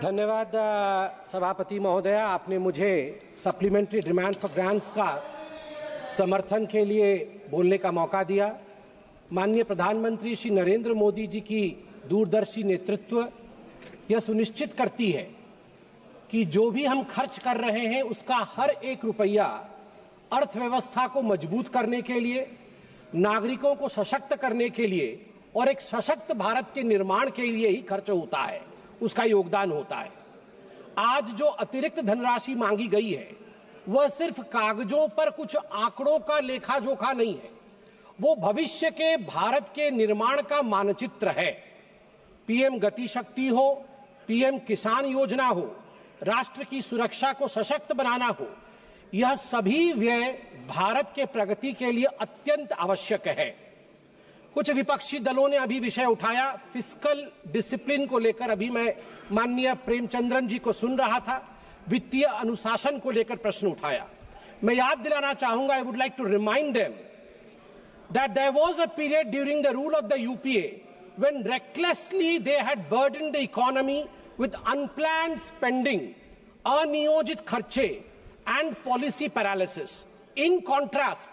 धन्यवाद सभापति महोदय, आपने मुझे सप्लीमेंट्री डिमांड फॉर ग्रांट्स का समर्थन के लिए बोलने का मौका दिया। माननीय प्रधानमंत्री श्री नरेंद्र मोदी जी की दूरदर्शी नेतृत्व यह सुनिश्चित करती है कि जो भी हम खर्च कर रहे हैं उसका हर एक रुपया अर्थव्यवस्था को मजबूत करने के लिए, नागरिकों को सशक्त करने के लिए और एक सशक्त भारत के निर्माण के लिए ही खर्च होता है, उसका योगदान होता है। आज जो अतिरिक्त धनराशि मांगी गई है वह सिर्फ कागजों पर कुछ आंकड़ों का लेखा जोखा नहीं है, वो भविष्य के भारत के निर्माण का मानचित्र है। पीएम गति शक्ति हो, पीएम किसान योजना हो, राष्ट्र की सुरक्षा को सशक्त बनाना हो, यह सभी व्यय भारत के प्रगति के लिए अत्यंत आवश्यक है। कुछ विपक्षी दलों ने अभी विषय उठाया, फिस्कल डिसिप्लिन को लेकर अभी मैं माननीय प्रेमचंद्रन जी को सुन रहा था, वित्तीय अनुशासन को लेकर प्रश्न उठाया। मैं याद दिलाना चाहूंगा, I would like to remind them that there was a period during the rule of the UPA when recklessly they had burdened the economy with unplanned spending, अनियोजित खर्चे and policy paralysis. In contrast,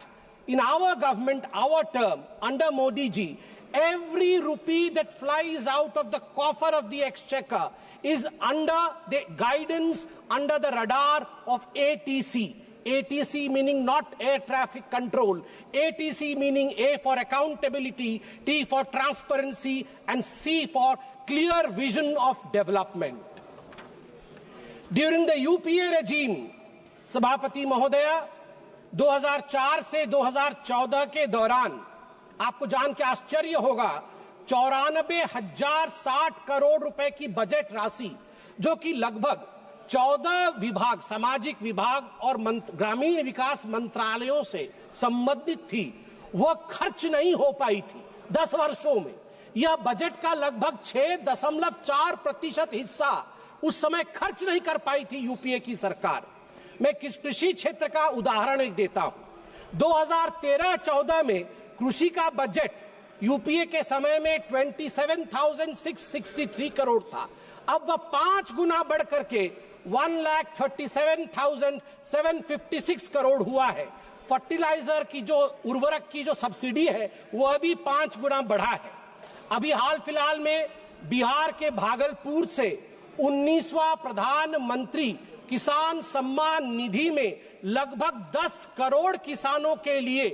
in our government, our term, under Modi ji, every rupee that flies out of the coffer of the exchequer is under the guidance, under the radar of ATC. ATC meaning not air traffic control, ATC meaning A for accountability, T for transparency and C for clear vision of development. During the UPA regime, सभापति महोदया, 2004 से 2014 के दौरान आपको जान के आश्चर्य होगा, 94,060 करोड़ रुपए की बजट राशि, जो कि लगभग 14 विभाग, सामाजिक विभाग और ग्रामीण विकास मंत्रालयों से संबंधित थी, वह खर्च नहीं हो पाई थी 10 वर्षों में। यह बजट का लगभग 6.4% हिस्सा उस समय खर्च नहीं कर पाई थी यूपीए की सरकार। मैं कृषि क्षेत्र का उदाहरण एक देता हूं। 2013-14 में कृषि का बजट यूपीए के समय में 27,663 करोड़ था। अब वह 5 गुना बढ़ करके 1,37,756 करोड़ हुआ है। फर्टिलाइजर की जो उर्वरक की जो सब्सिडी है वह भी 5 गुना बढ़ा है। अभी हाल फिलहाल में बिहार के भागलपुर से 19वां प्रधानमंत्री किसान सम्मान निधि में लगभग 10 करोड़ किसानों के लिए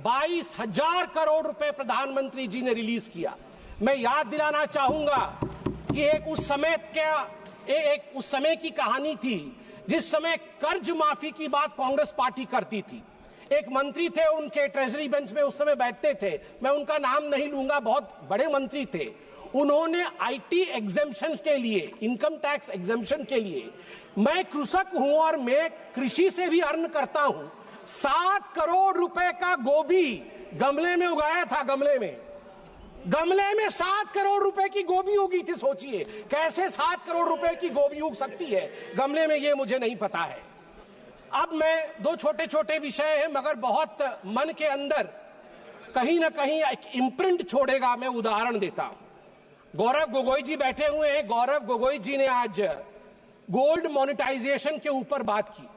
22,000 करोड़ रुपए प्रधानमंत्री जी ने रिलीज किया। मैं याद दिलाना चाहूंगा कि एक उस समय की कहानी थी जिस समय कर्ज माफी की बात कांग्रेस पार्टी करती थी। एक मंत्री थे, उनके ट्रेजरी बेंच में उस समय बैठते थे, मैं उनका नाम नहीं लूंगा, बहुत बड़े मंत्री थे। उन्होंने आईटी एग्जेम्पशन के लिए, इनकम टैक्स एग्जेम्पशन के लिए, मैं कृषक हूं और मैं कृषि से भी अर्न करता हूं, 7 करोड़ रुपए का गोभी गमले में उगाया था। गमले में 7 करोड़ रुपए की गोभी उगी थी। सोचिए कैसे 7 करोड़ रुपए की गोभी उग सकती है गमले में, ये मुझे नहीं पता है। अब मैं 2 छोटे छोटे विषय हैं मगर बहुत मन के अंदर कहीं ना कहीं एक इम्प्रिंट छोड़ेगा। मैं उदाहरण देता हूं। गौरव गोगोई जी बैठे हुए हैं। गौरव गोगोई जी ने आज गोल्ड मोनेटाइजेशन के ऊपर बात की।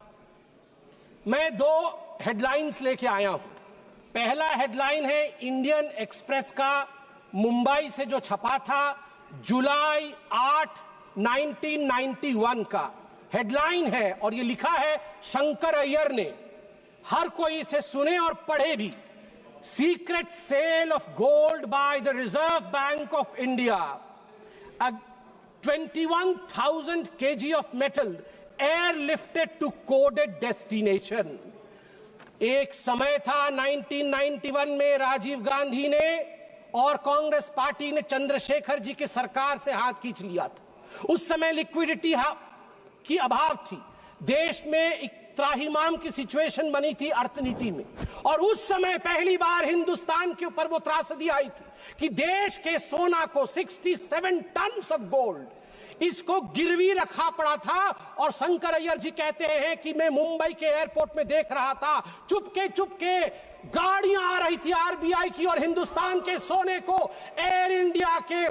मैं 2 हेडलाइंस लेके आया हूं। पहला हेडलाइन है इंडियन एक्सप्रेस का मुंबई से जो छपा था, जुलाई 8, 1991 का हेडलाइन है और ये लिखा है शंकर अय्यर ने। हर कोई इसे सुने और पढ़े भी। Secret sale of gold by the reserve bank of India, 21,000 kg of metal airlifted to coded destination. एक समय था 1991 में राजीव गांधी ने और कांग्रेस पार्टी ने चंद्रशेखर जी की सरकार से हाथ खींच लिया था। उस समय लिक्विडिटी की अभाव थी, देश में एक त्राहिमाम की सिचुएशन बनी थी अर्थनीति में, और उस समय पहली बार हिंदुस्तान के ऊपर वो त्रासदी आई थी कि देश के सोना को 67 टन ऑफ गोल्ड इसको गिरवी रखा पड़ा था। और शंकर अय्यर जी कहते हैं कि मैं मुंबई के एयरपोर्ट में देख रहा था, चुपके चुपके गाड़ियां आ रही थी आरबीआई की और हिंदुस्तान के सोने को एयर इंडिया के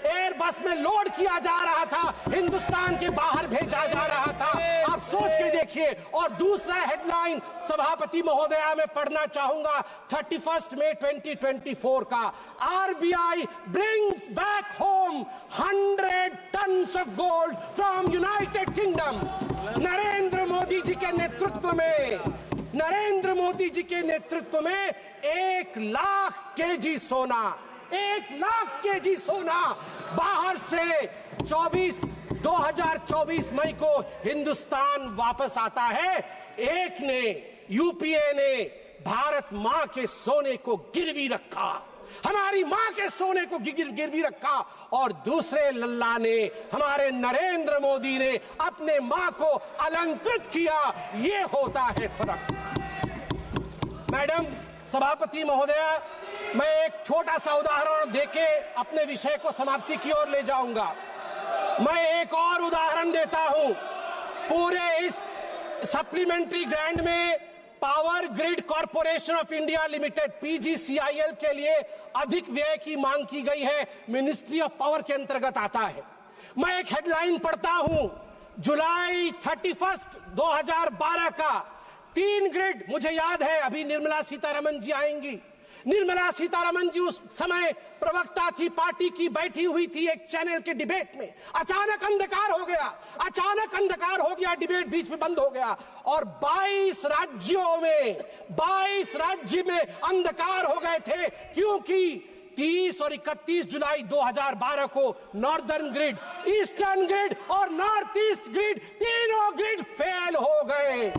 एयरबस में लोड किया जा रहा था, हिंदुस्तान के बाहर भेजा जा रहा था। आप सोच के देखिए। और दूसरा हेडलाइन सभापति महोदया में पढ़ना चाहूंगा 31 मई 2024 का, RBI brings back home 100 tons of gold from United Kingdom. Narendra Modi ji के नेतृत्व में 1 लाख केजी सोना, 1 लाख केजी सोना बाहर से 2024 मई को हिंदुस्तान वापस आता है। एक ने, यूपीए ने भारत मां के सोने को गिरवी रखा, हमारी मां के सोने को गिरवी रखा, और दूसरे लल्ला ने, हमारे नरेंद्र मोदी ने अपने मां को अलंकृत किया। ये होता है फर्क। मैडम सभापति महोदया, मैं एक छोटा सा उदाहरण देके अपने विषय को समाप्ति की ओर ले जाऊंगा। मैं एक और उदाहरण देता हूं। पूरे इस सप्लीमेंट्री ग्रांट में power grid corporation of India limited PGCIL के लिए अधिक व्यय की मांग की गई है, मिनिस्ट्री ऑफ पावर के अंतर्गत आता है। मैं एक हेडलाइन पढ़ता हूं, जुलाई 31, 2012 का 3 ग्रिड। मुझे याद है, अभी निर्मला सीतारमन जी आएंगी। निर्मला सीतारमन जी उस समय प्रवक्ता थी, पार्टी की, बैठी हुई थी एक चैनल के डिबेट में। अचानक अंधकार हो गया, डिबेट बीच में बंद हो गया और 22 राज्य में अंधकार हो गए थे, क्योंकि 30 और 31 जुलाई 2012 को नॉर्दर्न ग्रिड, ईस्टर्न ग्रिड और नॉर्थ ईस्ट ग्रिड, तीनों ग्रिड फेल हो गए।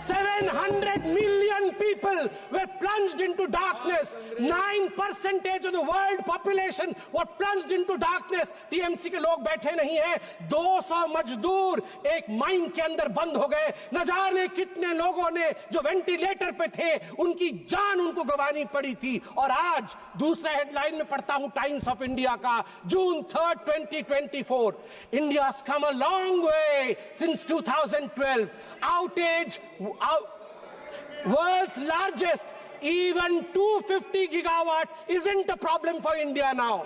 700 million people were plunged into darkness. 9% of the world population were plunged into darkness. TMC के लोग बैठे नहीं हैं। 200 मजदूर एक माइन के अंदर बंद हो गए। न जाने कितने लोगों ने जो वेंटिलेटर पे थे, उनकी जान उनको गंवानी पड़ी थी। और आज दूसरा हेडलाइन में पढ़ता हूं टाइम्स ऑफ इंडिया का, जून 3, 2024, India's come a long way since 2012. Outage, world's largest, even 250 gigawatt isn't a problem for India now.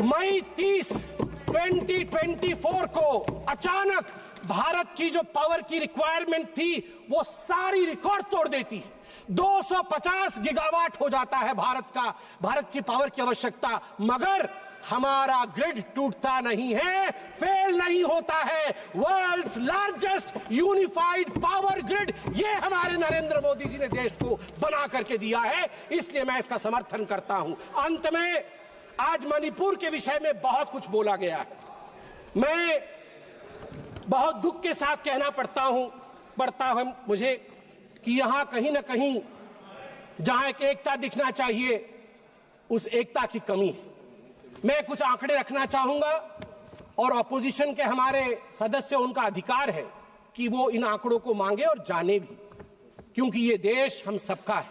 मई 30, 2024 को अचानक भारत की जो पावर की रिक्वायरमेंट थी, वो सारी रिकॉर्ड तोड़ देती है। 250 गीगावाट हो जाता है भारत की पावर की आवश्यकता, मगर हमारा ग्रिड टूटता नहीं है, फेल नहीं होता है। World's largest unified power grid, ये हमारे नरेंद्र मोदी जी ने देश को बना करके दिया है, इसलिए मैं इसका समर्थन करता हूं। अंत में, आज मणिपुर के विषय में बहुत कुछ बोला गया है। मैं बहुत दुख के साथ कहना पड़ता है मुझे कि यहां कहीं ना कहीं जहां एक एकता दिखना चाहिए, उस एकता की कमी है। मैं कुछ आंकड़े रखना चाहूंगा और ऑपोजिशन के हमारे सदस्य, उनका अधिकार है कि वो इन आंकड़ों को मांगे और जाने भी, क्योंकि ये देश हम सबका है।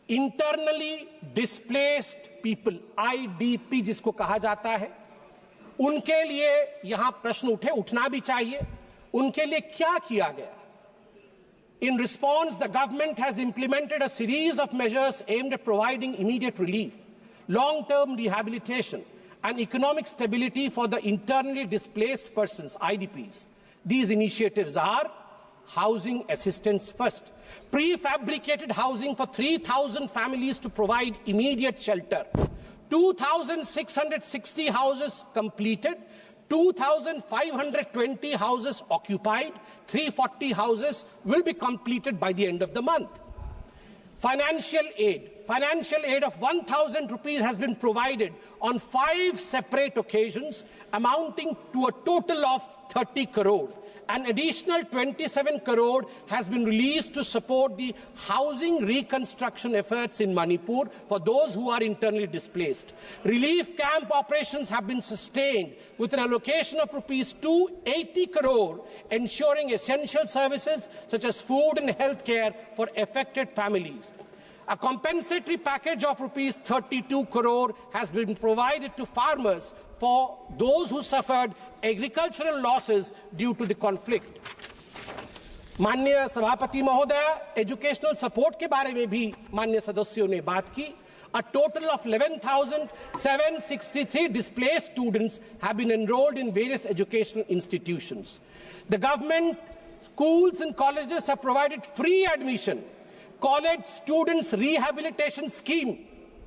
इंटरनली डिस्प्लेस्ड पीपल, आईडीपी जिसको कहा जाता है, उनके लिए यहां प्रश्न उठना भी चाहिए। उनके लिए क्या किया गया? In response, the government has implemented a series of measures aimed at providing immediate relief, long-term rehabilitation, and economic stability for the internally displaced persons, IDPs. These initiatives are housing assistance first, prefabricated housing for 3,000 families to provide immediate shelter, 2,660 houses completed, 2,520 houses occupied, 340 houses will be completed by the end of the month. Financial aid of 1,000 rupees has been provided on 5 separate occasions, amounting to a total of 30 crore. An additional 27 crore has been released to support the housing reconstruction efforts in Manipur for those who are internally displaced. Relief camp operations have been sustained with an allocation of rupees 280 crore, ensuring essential services such as food and health care for affected families. A compensatory package of rupees 32 crore has been provided to farmers for those who suffered agricultural losses due to the conflict. माननीय सभापति महोदय, educational support के बारे में भी माननीय सदस्यों ने बात की. A total of 11,763 displaced students have been enrolled in various educational institutions. The government, schools and colleges have provided free admission. College Students Rehabilitation Scheme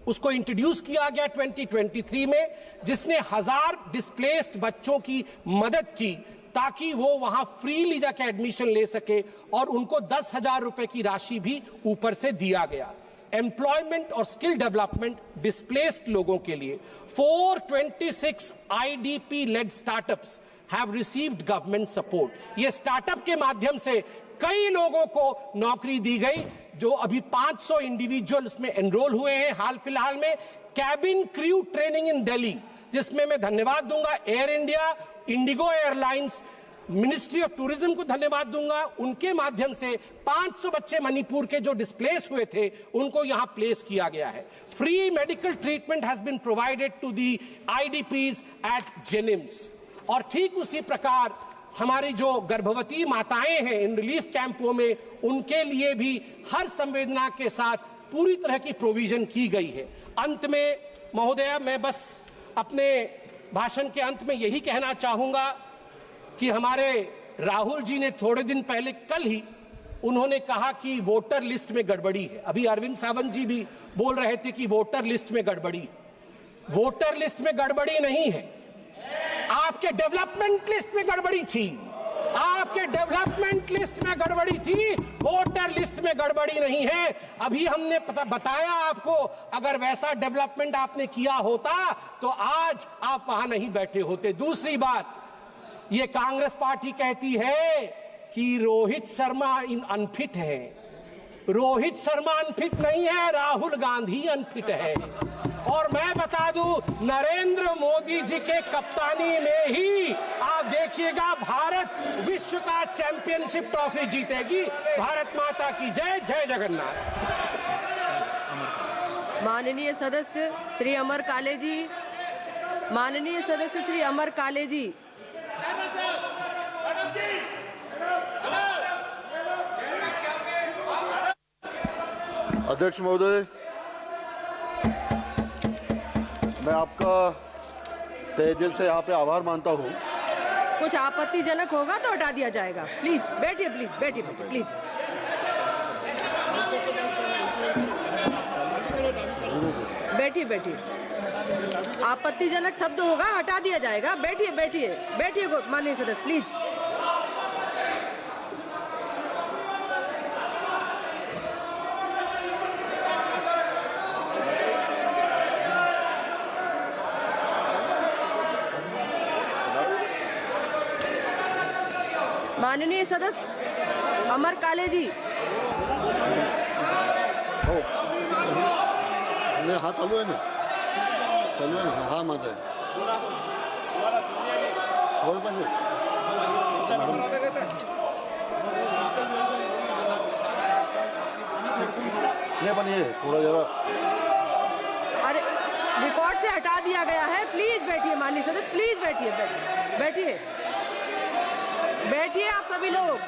उसको इंट्रोड्यूस किया गया 2023 में, जिसने 1000 डिस्प्लेस्ड बच्चों की मदद की ताकि वो वहां फ्रीली जाके एडमिशन ले सके, और उनको 10,000 रुपए की राशि भी ऊपर से दिया गया. एम्प्लॉयमेंट और स्किल डेवलपमेंट डिस्प्लेस्ड लोगों के लिए 426 IDP led startups have received government support. ये स्टार्टअप के माध्यम से कई लोगों को नौकरी दी गई, जो अभी 500 इंडिविजुअल उसमें एनरोल हुए हैं हाल फिलहाल में. Cabin crew training in Delhi, जिसमें मैं धन्यवाद दूंगा air India, Indigo airlines, ministry of tourism को धन्यवाद दूंगा. उनके माध्यम से 500 बच्चे मणिपुर के जो डिस्प्लेस हुए थे उनको यहां प्लेस किया गया है. Free medical treatment has been provided to the IDPs at जेनिम्स. और ठीक उसी प्रकार हमारी जो गर्भवती माताएं हैं इन रिलीफ कैंपों में, उनके लिए भी हर संवेदना के साथ पूरी तरह की प्रोविजन की गई है. अंत में महोदया, मैं बस अपने भाषण के अंत में यही कहना चाहूंगा कि हमारे राहुल जी ने थोड़े दिन पहले, कल ही उन्होंने कहा कि वोटर लिस्ट में गड़बड़ी है. अभी अरविंद सावंत जी भी बोल रहे थे कि वोटर लिस्ट में गड़बड़ी. वोटर लिस्ट में गड़बड़ी नहीं है, आपके डेवलपमेंट लिस्ट में गड़बड़ी थी. आपके डेवलपमेंट लिस्ट में गड़बड़ी थी, वोटर लिस्ट में गड़बड़ी नहीं है. अभी हमने बताया आपको, अगर वैसा डेवलपमेंट आपने किया होता तो आज आप वहां नहीं बैठे होते. दूसरी बात, ये कांग्रेस पार्टी कहती है कि रोहित शर्मा अनफिट है. रोहित शर्मा अनफिट नहीं है, राहुल गांधी अनफिट है. और मैं बता दूं, नरेंद्र मोदी जी के कप्तानी में ही आप देखिएगा भारत विश्व का चैंपियनशिप ट्रॉफी जीतेगी. भारत माता की जय. जय जगन्नाथ. माननीय सदस्य श्री अमर काले जी, माननीय सदस्य श्री अमर काले जी. अध्यक्ष महोदय, मैं आपका तहे दिल से यहाँ पे आभार मानता हूँ. कुछ आपत्तिजनक होगा तो हटा दिया जाएगा. प्लीज बैठिए, प्लीज बैठिए, प्लीज. बैठिए बैठिए. आपत्तिजनक शब्द होगा, हटा दिया जाएगा. बैठिए बैठिए बैठिए माननीय सदस्य, प्लीज. माननीय सदस्य अमर काले जी. हाँ चालू है ना, चालू है ना. हाँ माझा बोल पाहिजे. नहीं पण ये थोड़ा जरा, अरे रिकॉर्ड से हटा दिया गया है. प्लीज बैठिए माननीय सदस्य, प्लीज बैठिए. बैठिए बैठिए आप सभी लोग.